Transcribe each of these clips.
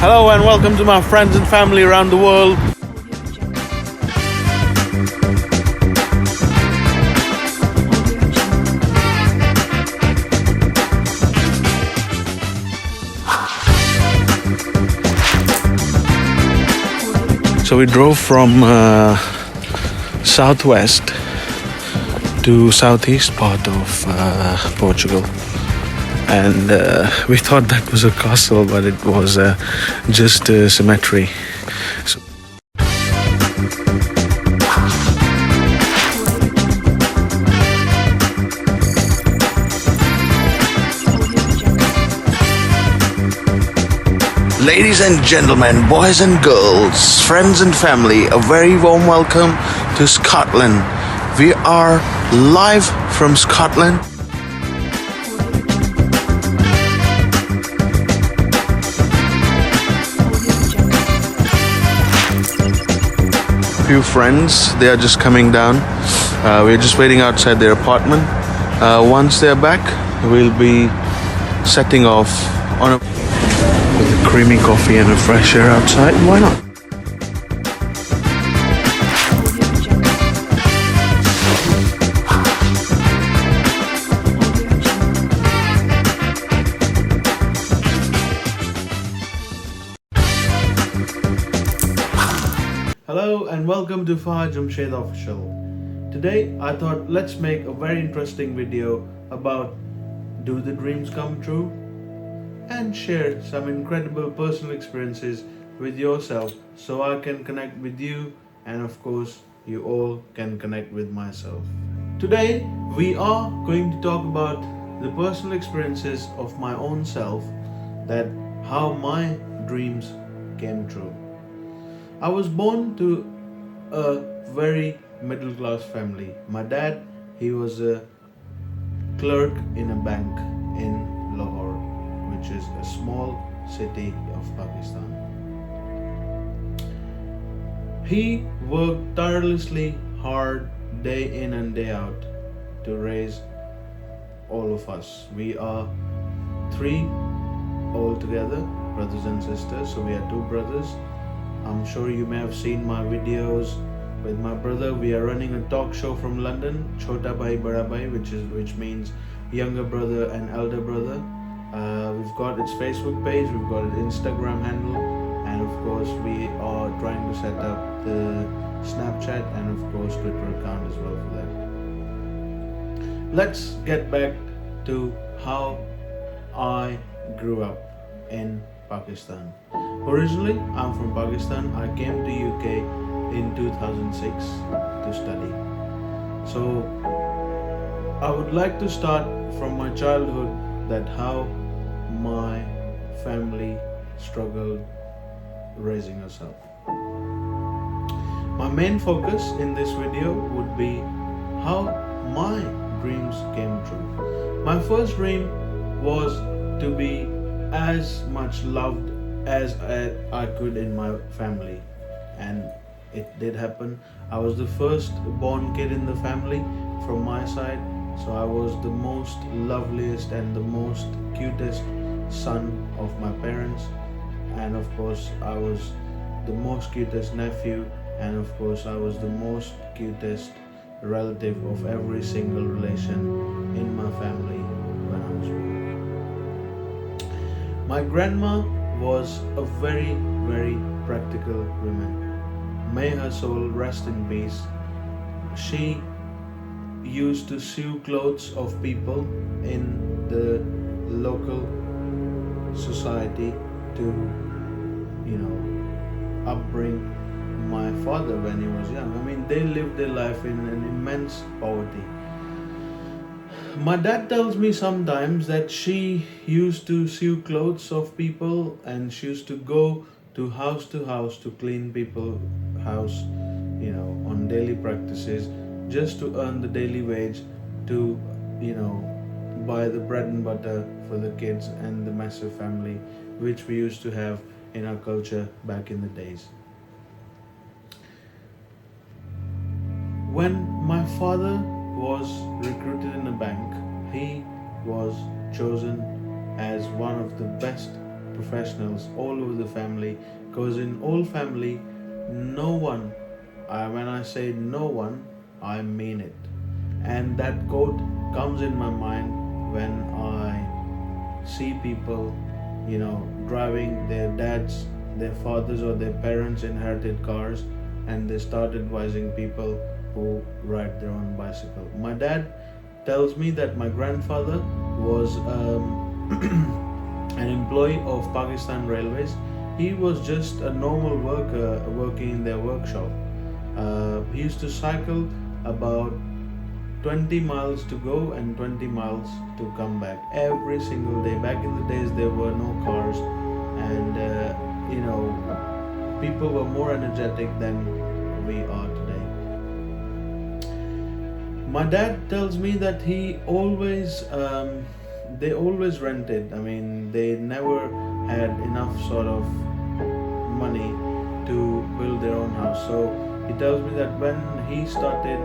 Hello and welcome to my friends and family around the world. So we drove from southwest to southeast part of Portugal, and we thought that was a castle, but it was just a cemetery. So ladies and gentlemen, boys and girls, friends and family, a very warm welcome to Scotland. We are live from Scotland. Few friends, they are just coming down. We're just waiting outside their apartment. Once they're back, we'll be setting off on a with a creamy coffee and a fresh air outside. Why not? Hello and welcome to Fahad Jamshed Official. Today I thought let's make a very interesting video about do the dreams come true? And share some incredible personal experiences with yourself so I can connect with you, and of course you all can connect with myself. Today we are going to talk about the personal experiences of my own self, that how my dreams came true. I was born to a very middle class family. My dad, he was a clerk in a bank in Lahore, which is a small city of Pakistan. He worked tirelessly hard day in and day out to raise all of us. We are three altogether, brothers and sisters, so we are two brothers. I'm sure you may have seen my videos with my brother. We are running a talk show from London, Chota Bhai Bada Bhai, which means younger brother and elder brother. We've got its Facebook page, we've got its Instagram handle, and of course we are trying to set up the Snapchat and of course Twitter account as well for that. Let's get back to how I grew up in Pakistan. Originally, I'm from Pakistan. I came to UK in 2006 to study. So I would like to start from my childhood, that how my family struggled raising us up. My main focus in this video would be how my dreams came true. My first dream was to be as much loved as I could in my family, and it did happen. I was the first born kid in the family from my side, so I was the most loveliest and the most cutest son of my parents, and of course I was the most cutest nephew, and of course I was the most cutest relative of every single relation in my family when I was born. My grandma was a very, very practical woman. May her soul rest in peace. She used to sew clothes of people in the local society to, upbring my father when he was young. I mean, they lived their life in an immense poverty. My dad tells me sometimes that she used to sew clothes of people and she used to go to house to clean people's house, on daily practices, just to earn the daily wage to, buy the bread and butter for the kids and the massive family which we used to have in our culture back in the days. When my father was recruited in a bank, he was chosen as one of the best professionals all over the family, because in all family, no one, when I say no one, I mean it. And that quote comes in my mind when I see people, driving their dads, their fathers, or their parents' inherited cars, and they start advising people who ride their own bicycle. My dad tells me that my grandfather was an employee of Pakistan Railways. He was just a normal worker working in their workshop. He used to cycle about 20 miles to go and 20 miles to come back every single day. Back in the days, there were no cars, and people were more energetic than we are today. My dad tells me that they always rented. I mean, they never had enough sort of money to build their own house. So he tells me that when he started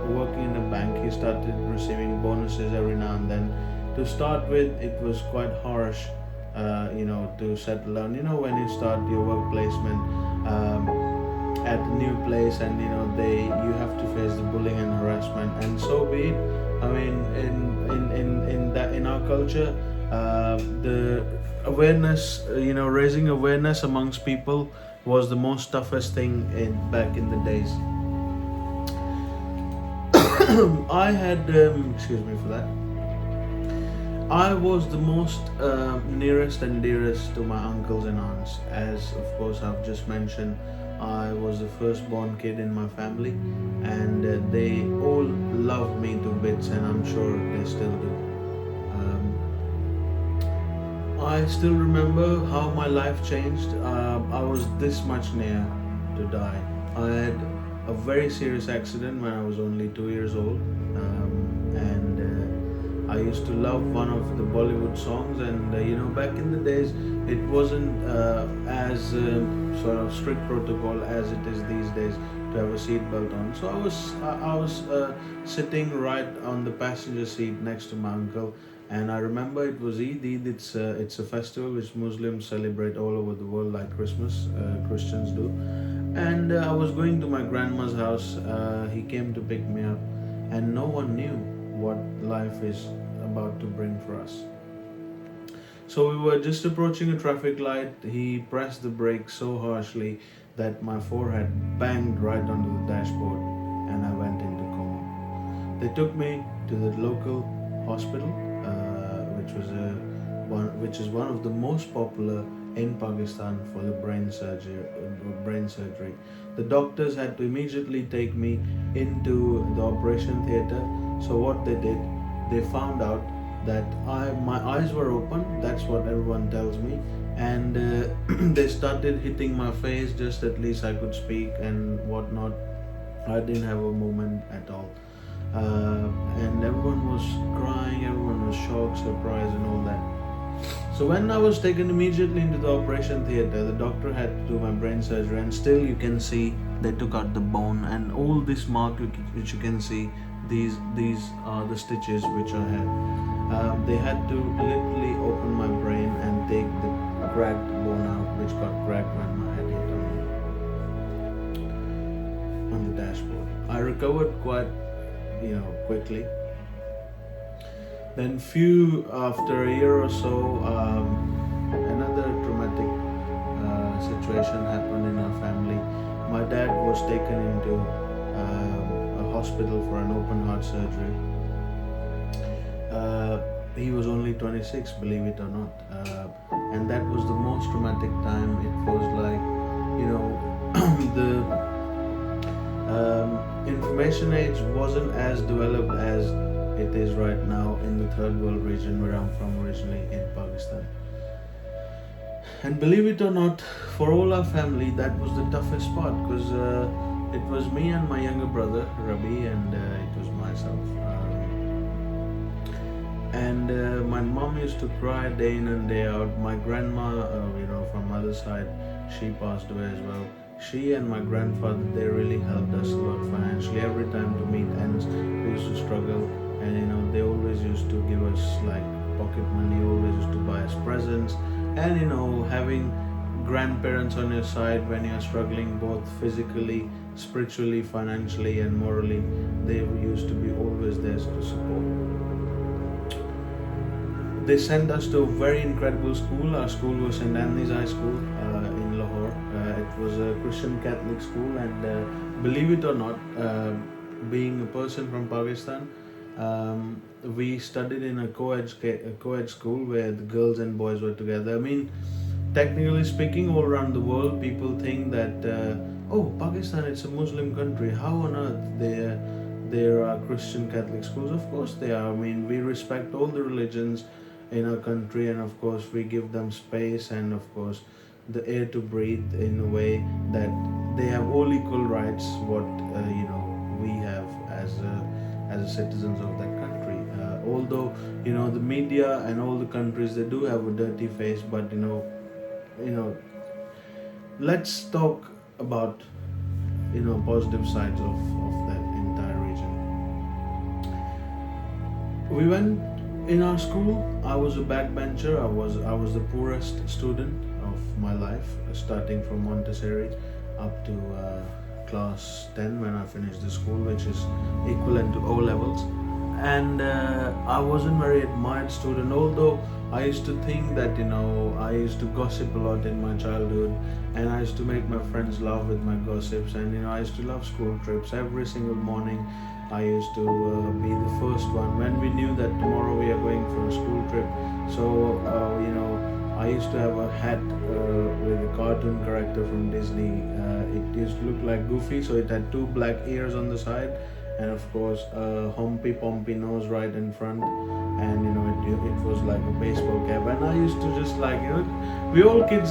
working in a bank, he started receiving bonuses every now and then. To start with, it was quite harsh, to settle down. When you start your work placement at a new place, and you have to face the bullying and harassment, and so be it. I mean, in our culture, the awareness, raising awareness amongst people was the most toughest thing back in the days. I had, excuse me for that. I was the most nearest and dearest to my uncles and aunts. As of course I've just mentioned, I was the firstborn kid in my family, and they all loved me to bits, and I'm sure they still do. I still remember how my life changed. I was this much near to die. I had a very serious accident when I was only 2 years old, and I used to love one of the Bollywood songs. And back in the days, it wasn't as sort of strict protocol as it is these days to have a seat belt on. So I was sitting right on the passenger seat next to my uncle. And I remember it was Eid. Eid, it's a festival which Muslims celebrate all over the world, like Christmas, Christians do. And I was going to my grandma's house. He came to pick me up, and no one knew what life is about to bring for us. So we were just approaching a traffic light. He pressed the brake so harshly that my forehead banged right onto the dashboard, and I went into coma. They took me to the local hospital, which is one of the most popular in Pakistan for the brain surgery. The doctors had to immediately take me into the operation theater. So what they did, they found out that my eyes were open. That's what everyone tells me. And they started hitting my face, just at least I could speak and whatnot. I didn't have a movement at all. And everyone was crying, everyone was shocked, surprised, and all that. So when I was taken immediately into the operation theater, the doctor had to do my brain surgery, and still you can see they took out the bone, and all this mark which you can see, these are the stitches which I had. They had to literally open my brain and take the cracked bone out, which got cracked when my head hit on the dashboard. I recovered quite quickly. Then after a year or so, another traumatic situation happened in our family. My dad was taken into a hospital for an open heart surgery. He was only 26, believe it or not, and that was the most traumatic time. It was like, the information age wasn't as developed as it is right now in the third world region where I'm from originally, in Pakistan. And believe it or not, for all our family, that was the toughest part, because it was me and my younger brother Rabi, and it was myself. And my mom used to cry day in and day out. My grandma, from mother's side, she passed away as well. She and my grandfather, they really helped us a lot financially. Every time to meet ends, we used to struggle, and they always used to give always like pocket money, always used to buy us presents, and having grandparents on your side when you're struggling both physically, spiritually, financially, and morally. They used to be always there to support. They sent us to a very incredible school. Our school was St. Anthony's High School in Lahore. It was a Christian Catholic school, and believe it or not, being a person from Pakistan, we studied in a co-ed school where the girls and boys were together. I mean, technically speaking, all around the world, people think that oh, Pakistan, it's a Muslim country. How on earth there are Christian Catholic schools? Of course they are. I mean, we respect all the religions in our country, and of course we give them space and of course the air to breathe in a way that they have all equal rights. What we have as citizens of that country. Although the media and all the countries, they do have a dirty face, but you know let's talk about positive sides of that entire region. We went in our school. I was a backbencher. I was the poorest student of my life, starting from Montessori up to class 10 when I finished the school, which is equivalent to O levels. And I wasn't very admired student, although I used to think that I used to gossip a lot in my childhood, and I used to make my friends laugh with my gossips, and I used to love school trips. Every single morning I used to be the first one when we knew that tomorrow we are going for a school trip. So I used to have a hat with a cartoon character from Disney. It used to look like Goofy, so it had two black ears on the side, and of course a humpy pumpy nose right in front, and it was like a baseball cap. And I used to just like we all kids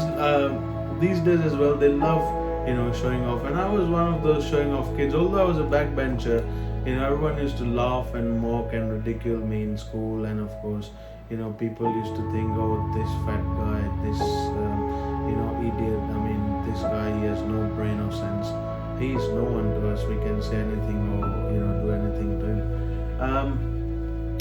these days as well, they love showing off, and I was one of those showing off kids. Although I was a backbencher, everyone used to laugh and mock and ridicule me in school, and of course people used to think, oh, this fat guy, this idiot, I mean, this guy, he has no brain or sense. He's no one to us. We can say anything or do anything to him.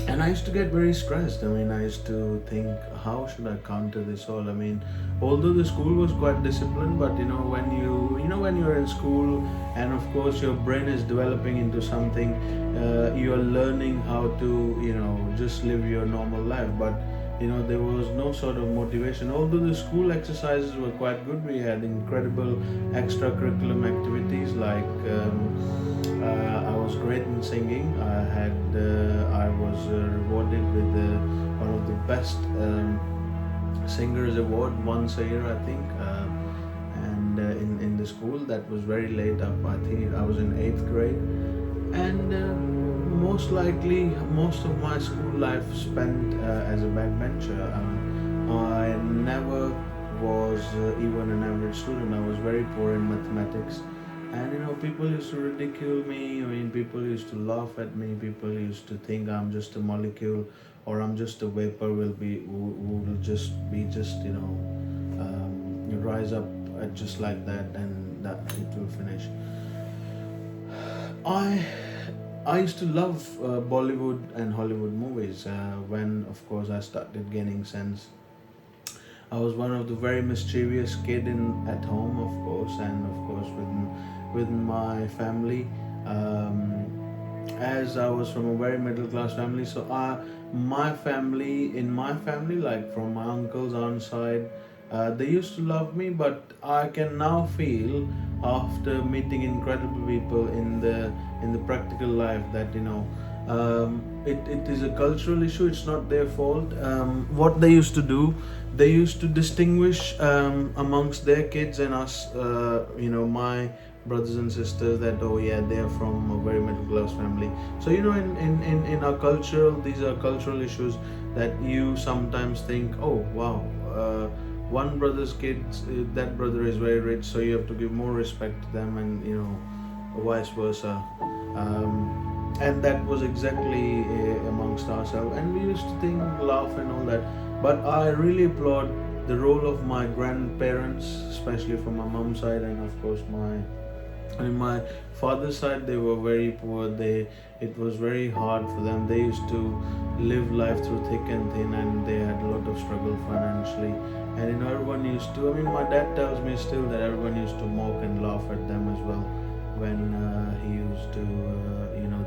And I used to get very stressed. I mean, I used to think, how should I counter this all? I mean, although the school was quite disciplined, but when you're in school, and of course your brain is developing into something, you are learning how to just live your normal life. But there was no sort of motivation. Although the school exercises were quite good, we had incredible extracurriculum activities like I was great in singing. I was rewarded with one of the best singers award once a year, I think, and in the school. That was very late up. I think I was in 8th grade, and most likely most of my school life spent as a backbencher. I never was even an average student. I was very poor in mathematics, and people used to ridicule me. I mean, people used to laugh at me. People used to think I'm just a molecule, or I'm just a vapor. Who will just rise up just like that, and that it will finish. I used to love Bollywood and Hollywood movies when, of course, I started gaining sense. I was one of the very mischievous kid at home, of course, and of course with my family. As I was from a very middle class family, so in my family, like from my uncle's aunt side, they used to love me, but I can now feel after meeting incredible people in the practical life that it is a cultural issue. It's not their fault. What they used to do, they used to distinguish amongst their kids and us, my brothers and sisters, that oh yeah, they are from a very middle class family. So in our cultural, these are cultural issues that you sometimes think, oh wow, one brother's kids, that brother is very rich, so you have to give more respect to them, and vice versa. And that was exactly amongst ourselves, and we used to think, laugh and all that. But I really applaud the role of my grandparents, especially from my mom's side, and of course my On my father's side, they were very poor. It was very hard for them. They used to live life through thick and thin, and they had a lot of struggle financially. And everyone used to. I mean, my dad tells me still that everyone used to mock and laugh at them as well when he used to.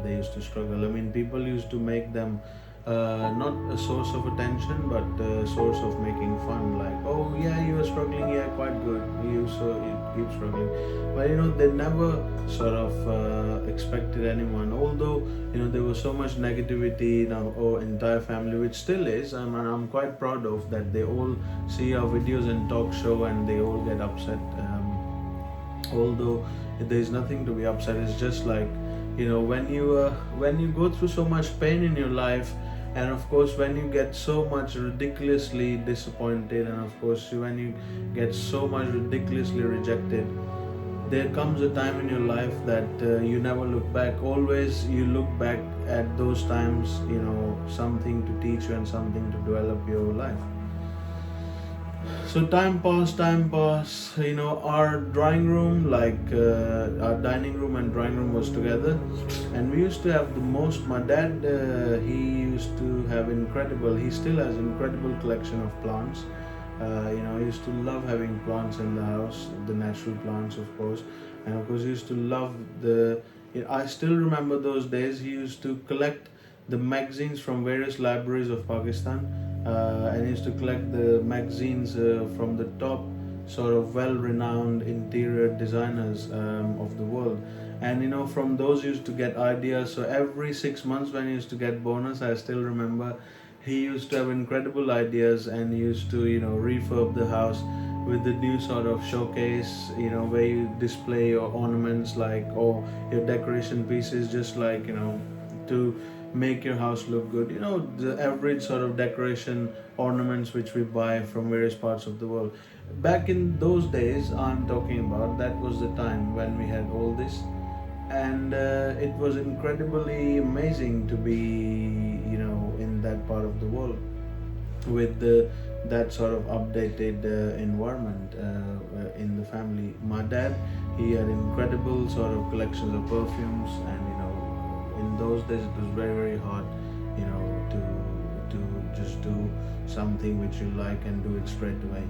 They used to struggle. I mean, people used to make them not a source of attention, but a source of making fun. Like, oh yeah, you are struggling. Yeah, quite good. You keep struggling. But they never sort of expected anyone. Although there was so much negativity in our entire family, which still is, and I'm quite proud of that. They all see our videos and talk show, and they all get upset. Although there's nothing to be upset. It's just like when you go through so much pain in your life, and of course when you get so much ridiculously disappointed, and of course when you get so much ridiculously rejected, there comes a time in your life that you never look back. Always you look back at those times, something to teach you and something to develop your life. So time passed. Our drawing room, like our dining room and drawing room, was together, and we used to have the most. My dad, he used to have incredible. He still has incredible collection of plants. He used to love having plants in the house, the natural plants, of course, and of course he used to love the. I still remember those days. He used to collect the magazines from various libraries of Pakistan, and he used to collect the magazines from the top sort of well-renowned interior designers of the world. And from those he used to get ideas. So every 6 months when he used to get bonus, I still remember he used to have incredible ideas, and he used to refurb the house with the new sort of showcase, where you display your ornaments, like, or your decoration pieces, just like to make your house look good. The average sort of decoration ornaments which we buy from various parts of the world. Back in those days, I'm talking about, that was the time when we had all this, and it was incredibly amazing to be in that part of the world with that sort of updated environment in the family. My dad, he had incredible sort of collections of perfumes, and in those days it was very, very hard to just do something which you like and do it straight away.